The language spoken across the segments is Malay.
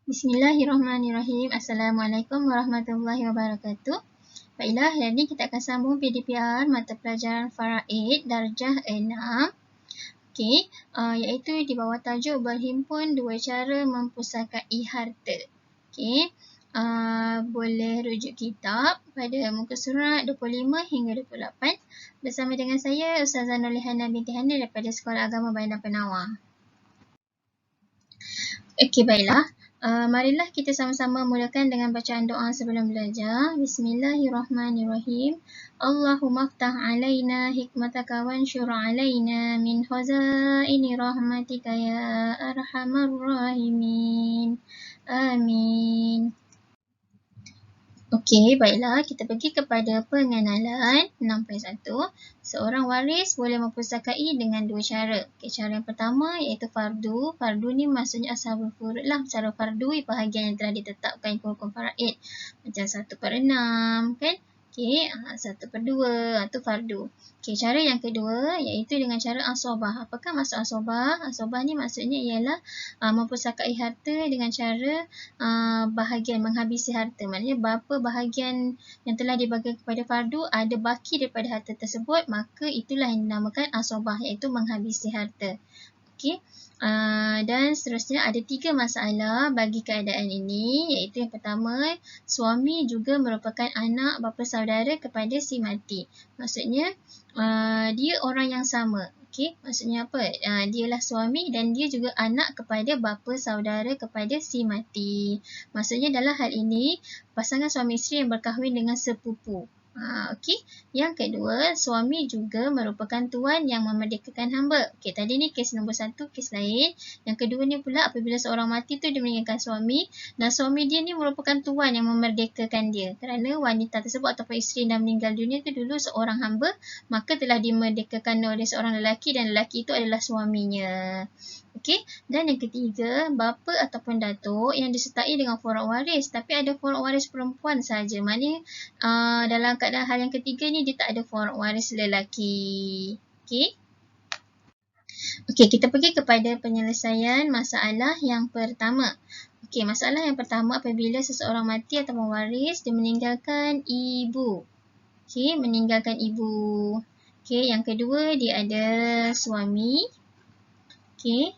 Bismillahirrahmanirrahim. Assalamualaikum warahmatullahi wabarakatuh. Baiklah, hari ini kita akan sambung PDPR mata pelajaran Faraid darjah 6. Okey, iaitu di bawah tajuk berhimpun dua cara mempusakai harta. Okey, boleh rujuk kitab pada muka surat 25 hingga 28 bersama dengan saya Ustazah Nurlihana binti Hana daripada Sekolah Agama Bandar Penawar. Okey, baiklah. Marilah kita sama-sama mulakan dengan bacaan doa sebelum belajar. Bismillahirrahmanirrahim. Allahumma ftah alaina hikmataka wansyur alaina min khazaini rahmatika ya arhamar rahimin. Amin. Okey, baiklah. Kita pergi kepada pengenalan 6.1. Seorang waris boleh mempusakai dengan dua cara. Okey, cara yang pertama iaitu fardu. Fardu ni maksudnya ashabul furud lah. Cara fardu bahagian yang telah ditetapkan hukum faraid. Macam 1/6 kan? Okey, 1/2 itu fardu. Okey, cara yang kedua iaitu dengan cara asobah. Apakah maksud asobah? Asobah ni maksudnya ialah mempusakai harta dengan cara bahagian menghabisi harta. Maknanya berapa bahagian yang telah dibagikan kepada fardu ada baki daripada harta tersebut, maka itulah yang dinamakan asobah, iaitu menghabisi harta. Okey. Dan seterusnya ada 3 masalah bagi keadaan ini, iaitu yang pertama, suami juga merupakan anak bapa saudara kepada si mati. Maksudnya dia orang yang sama. Okey, maksudnya apa? Dialah suami dan dia juga anak kepada bapa saudara kepada si mati. Maksudnya dalam hal ini pasangan suami isteri yang berkahwin dengan sepupu. Okey. Yang kedua, suami juga merupakan tuan yang memerdekakan hamba. Okey, tadi ni kes nombor 1, kes lain. Yang kedua ni pula apabila seorang mati tu dia meninggalkan suami dan suami dia ni merupakan tuan yang memerdekakan dia. Kerana wanita tersebut ataupun isteri yang dah meninggal dunia tu dulu seorang hamba, maka telah dimerdekakan oleh seorang lelaki dan lelaki itu adalah suaminya. Okey, dan yang ketiga, bapa ataupun datuk yang disertai dengan furak waris, tapi ada furak waris perempuan saja. Maknanya dalam keadaan hal yang ketiga ni dia tak ada furak waris lelaki. Okey. Okey, kita pergi kepada penyelesaian masalah yang pertama. Okey, masalah yang pertama apabila seseorang mati atau mewaris dia meninggalkan ibu. Okey, meninggalkan ibu. Okey, yang kedua dia ada suami. Okey.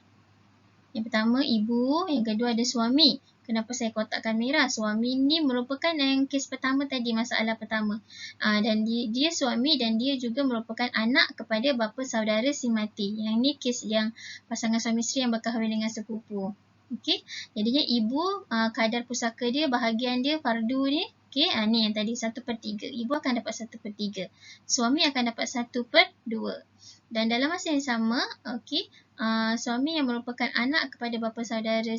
Yang pertama ibu, yang kedua ada suami. Kenapa saya kotakkan merah? Suami ni merupakan yang kes pertama tadi, masalah pertama. Dan dia suami dan dia juga merupakan anak kepada bapa saudara si mati. Yang ni kes yang pasangan suami isteri yang berkahwin dengan sepupu. Okey, jadinya ibu kadar pusaka dia, bahagian dia, fardu ni. Okey, ni yang tadi 1/3. Ibu akan dapat 1/3. Suami akan dapat 1/2. Dan dalam masa yang sama, okey, suami yang merupakan anak kepada bapa saudara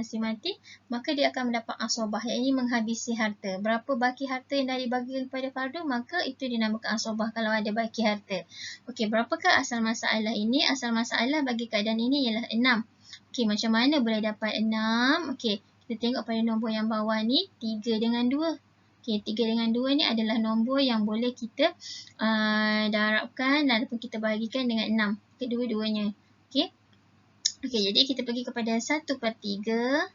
si mati, maka dia akan mendapat asobah, iaitu menghabisi harta. Berapa baki harta yang dah dibagi kepada fardu, maka itu dinamakan asobah kalau ada baki harta. Okey, berapakah asal masalah ini? Asal masalah bagi keadaan ini ialah 6. Okey, macam mana boleh dapat 6? Okey, kita tengok pada nombor yang bawah ni, 3 dengan 2. Okey, 3 dengan 2 ni adalah nombor yang boleh kita darabkan ataupun kita bahagikan dengan 6. Kedua-duanya. Okey. Okey, jadi kita pergi kepada 1/3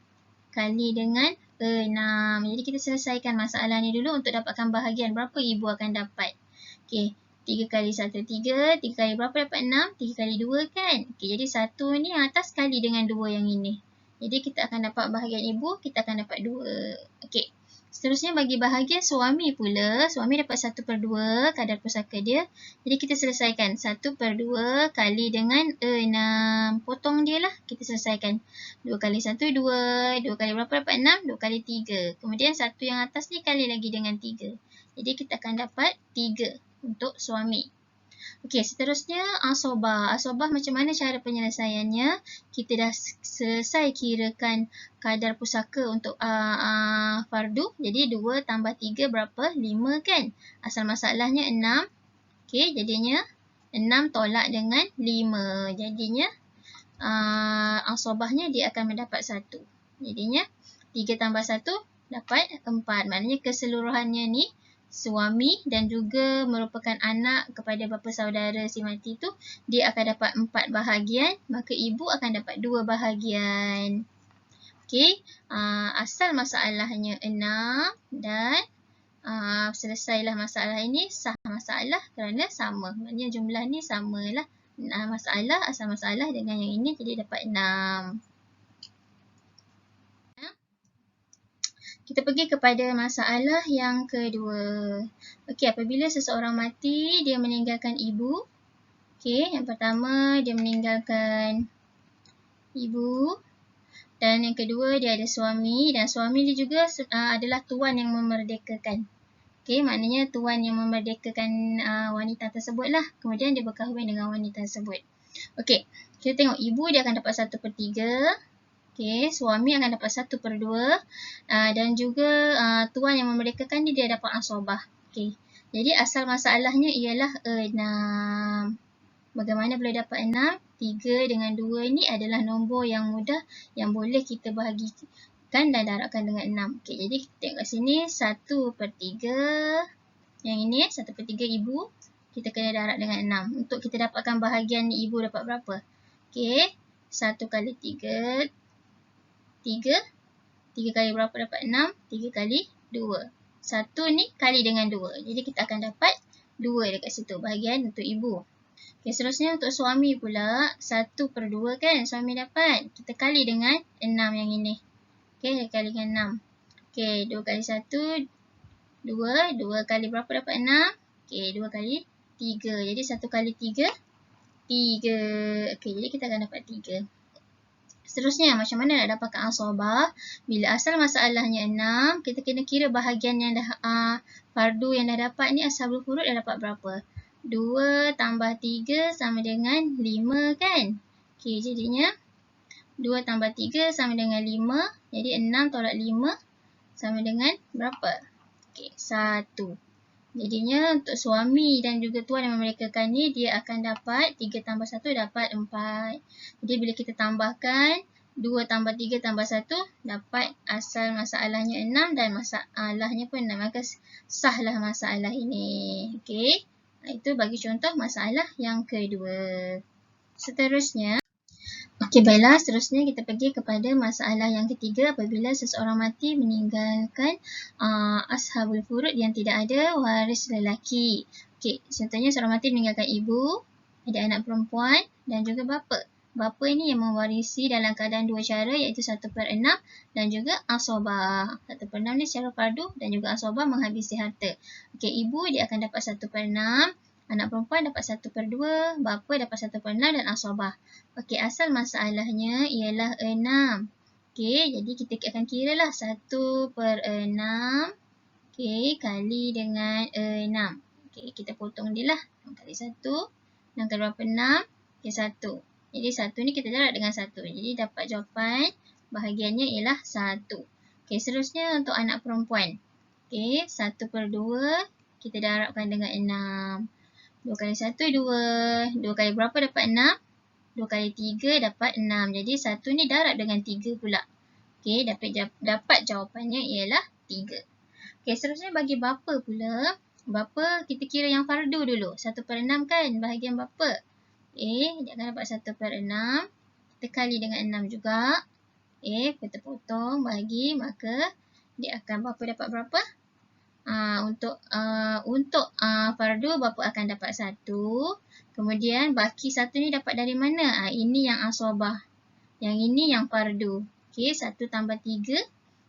kali dengan 6. Jadi kita selesaikan masalah ni dulu untuk dapatkan bahagian berapa ibu akan dapat. Okey, 3 kali 1, 3. 3 kali berapa dapat 6? 3 kali 2 kan? Okey, jadi 1 ni yang atas kali dengan 2 yang ini. Jadi kita akan dapat bahagian ibu, kita akan dapat 2. Okey. Seterusnya bagi bahagian suami pula, suami dapat 1/2 kadar pusaka dia. Jadi kita selesaikan 1/2 kali dengan 6. Potong dia lah, kita selesaikan. 2 kali 1, 2. 2 kali berapa dapat 6? 2 kali 3. Kemudian 1 yang atas ni kali lagi dengan 3. Jadi kita akan dapat 3 untuk suami. Okey, seterusnya asobah. Asobah macam mana cara penyelesaiannya? Kita dah selesai kirakan kadar pusaka untuk fardu. Jadi 2 tambah 3 berapa? 5 kan? Asal masalahnya 6. Okey, jadinya 6 tolak dengan 5. Jadinya asobahnya dia akan mendapat 1. Jadinya 3 tambah 1 dapat 4. Maknanya keseluruhannya ni suami dan juga merupakan anak kepada bapa saudara si mati tu, dia akan dapat 4 bahagian, maka ibu akan dapat 2 bahagian. Okey, asal masalahnya 6 dan selesailah masalah ini, sah masalah kerana sama. Maknanya jumlah ni samalah. Masalah, asal masalah dengan yang ini jadi dapat 6. Kita pergi kepada masalah yang kedua. Okey, apabila seseorang mati, dia meninggalkan ibu. Okey, yang pertama dia meninggalkan ibu. Dan yang kedua dia ada suami. Dan suami dia juga adalah tuan yang memerdekakan. Okey, maknanya tuan yang memerdekakan wanita tersebut lah. Kemudian dia berkahwin dengan wanita tersebut. Okey, kita tengok ibu dia akan dapat 1/3. Okey, suami akan dapat 1/2 dan juga tuan yang memerdekakan dia dapat asobah. Okey, jadi asal masalahnya ialah 6. Bagaimana boleh dapat 6? 3 dengan 2 ni adalah nombor yang mudah yang boleh kita bahagikan dan darabkan dengan 6. Okey, jadi kita tengok kat sini 1/3. Yang ini 1/3 ibu. Kita kena darab dengan 6. Untuk kita dapatkan bahagian ibu dapat berapa? Okey, 1 kali 3. 3 kali berapa dapat 6? 3 kali 2. 1 ni kali dengan 2. Jadi kita akan dapat 2 dekat situ bahagian untuk ibu. Okay, seterusnya untuk suami pula 1/2 kan suami dapat. Kita kali dengan 6 yang ini. Okay, kali dengan 6. Okay, 2 kali 1 2. 2 kali berapa dapat 6? Okay, 2 kali 3. Jadi 1 kali 3 3. Okay, jadi kita akan dapat 3. Seterusnya, macam mana nak dapatkan asobah? Bila asal masalahnya 6, kita kena kira bahagian yang dah fardu yang dah dapat ni ashabul furud dah dapat berapa? 2 tambah 3 sama dengan 5 kan? Okey, jadinya 2 tambah 3 sama dengan 5. Jadi 6 tolak 5 sama dengan berapa? Okey, 1. Jadinya untuk suami dan juga tuan yang memerdekakan ni dia akan dapat 3 tambah 1 dapat 4. Jadi bila kita tambahkan 2 tambah 3 tambah 1 dapat asal masalahnya 6 dan masalahnya pun 6. Maka sahlah masalah ini. Okey. Itu bagi contoh masalah yang kedua. Seterusnya. Okey, baiklah. Seterusnya kita pergi kepada masalah yang ketiga apabila seseorang mati meninggalkan ashabul furud yang tidak ada waris lelaki. Okey, contohnya seorang mati meninggalkan ibu, ada anak perempuan dan juga bapa. Bapa ini yang mewarisi dalam keadaan dua cara iaitu 1/6 dan juga asobah. 1/6 ni secara fardu dan juga asobah menghabisi harta. Okey, ibu dia akan dapat 1/6. Anak perempuan dapat 1/2, bapa dapat 1/6 dan asobah. Okey, asal masalahnya ialah 6. Okey, jadi kita akan kira lah 1/6 okey, kali dengan 6. Okey, kita potong dia lah. 6 kali 1. 6 kali berapa? 6. Okey, 1. Jadi 1 ni kita darab dengan 1. Jadi dapat jawapan bahagiannya ialah 1. Okey, seterusnya untuk anak perempuan. Okey, 1/2 kita darabkan dengan 6. 2 kali 1, 2. 2 kali berapa dapat 6? 2 kali 3 dapat 6. Jadi 1 ni darab dengan 3 pula. Okey, dapat jawapannya ialah 3. Okey, seterusnya bagi bapa pula. Bapa kita kira yang fardu dulu. 1/6 kan bahagian bapa. Okey, dia akan dapat 1/6. Kita kali dengan 6 juga. Okey, kita potong, bagi. Maka dia akan bapa dapat berapa? Untuk fardu bapa akan dapat 1. Kemudian baki 1 ni dapat dari mana? Ini yang asobah. Yang ini yang fardu. Okey, 1 tambah 3.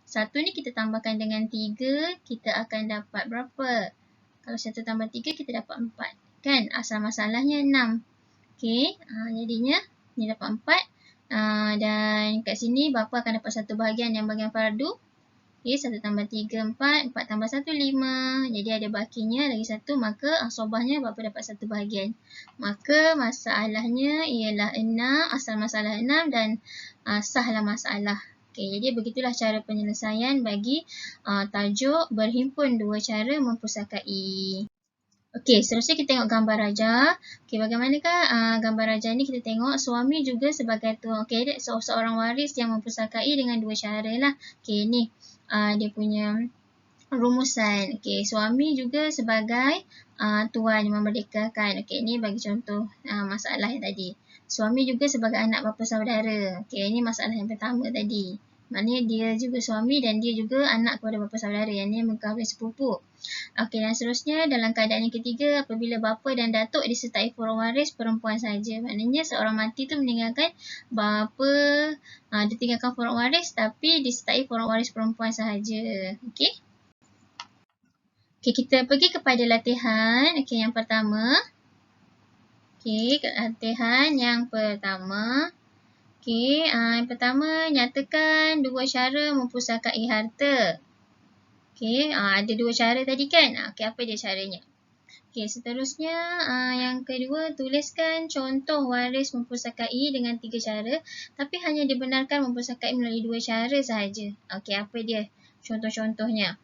1 ni kita tambahkan dengan 3, kita akan dapat berapa? Kalau 1 tambah 3 kita dapat 4. Kan? Asal masalahnya 6. Okey, jadinya ni dapat 4. Dan kat sini bapa akan dapat satu bahagian yang bahagian fardu. Okey, 1 tambah 3, 4. 4 tambah 1, 5. Jadi ada bakinya lagi 1. Maka asobahnya bapa dapat 1 bahagian. Maka masalahnya ialah 6. Asal masalah 6 dan sahlah masalah. Okey, jadi begitulah cara penyelesaian bagi tajuk berhimpun dua cara mempusakai. Okey, seterusnya kita tengok gambar raja. Okey, bagaimanakah gambar raja ni kita tengok suami juga sebagai tuan. Okey, seorang waris yang mempusakai dengan dua cara lah. Okey, ni dia punya rumusan. Okey, suami juga sebagai tuan yang memerdekakan. Okey, ni bagi contoh masalah yang tadi. Suami juga sebagai anak bapa saudara. Okey, ini masalah yang pertama tadi. Maknanya dia juga suami dan dia juga anak kepada bapa saudara. Yang ni mengkahwin sepupu. Okey, dan seterusnya dalam keadaan yang ketiga, apabila bapa dan datuk disertai furuk waris perempuan saja. Maknanya seorang mati tu meninggalkan bapa, dia tinggalkan furuk waris tapi disertai furuk waris perempuan sahaja. Okey. Okey, kita pergi kepada latihan. Okey, yang pertama. Okey, latihan yang pertama. Okey, yang pertama, nyatakan dua cara mempusakai harta. Okey, ada dua cara tadi kan? Okey, apa dia caranya? Okey, seterusnya yang kedua, tuliskan contoh waris mempusakai dengan 3 cara tapi hanya dibenarkan mempusakai melalui 2 cara sahaja. Okey, apa dia contoh-contohnya?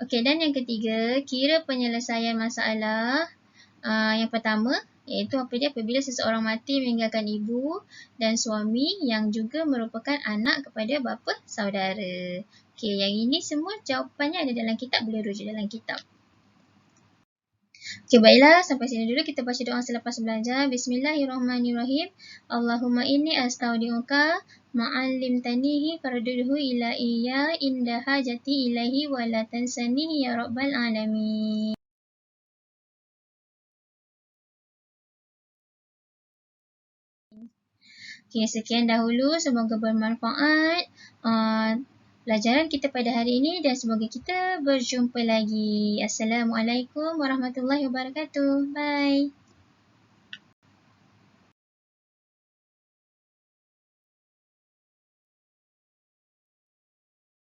Okey, dan yang ketiga, kira penyelesaian masalah. Yang pertama, iaitu apa dia? Apabila seseorang mati meninggalkan ibu dan suami yang juga merupakan anak kepada bapa saudara. Okey, yang ini semua jawapannya ada dalam kitab, boleh rujuk dalam kitab. Okey, baiklah, sampai sini dulu kita baca doa selepas belajar. Bismillahirrahmanirrahim. Allahumma inni astaudi'uka ma'allimtanihi farduhu ila iya inda hajati ilaihi wa la tansanihi ya rabbal alamin. Okey, sekian dahulu. Semoga bermanfaat pelajaran kita pada hari ini dan semoga kita berjumpa lagi. Assalamualaikum warahmatullahi wabarakatuh. Bye.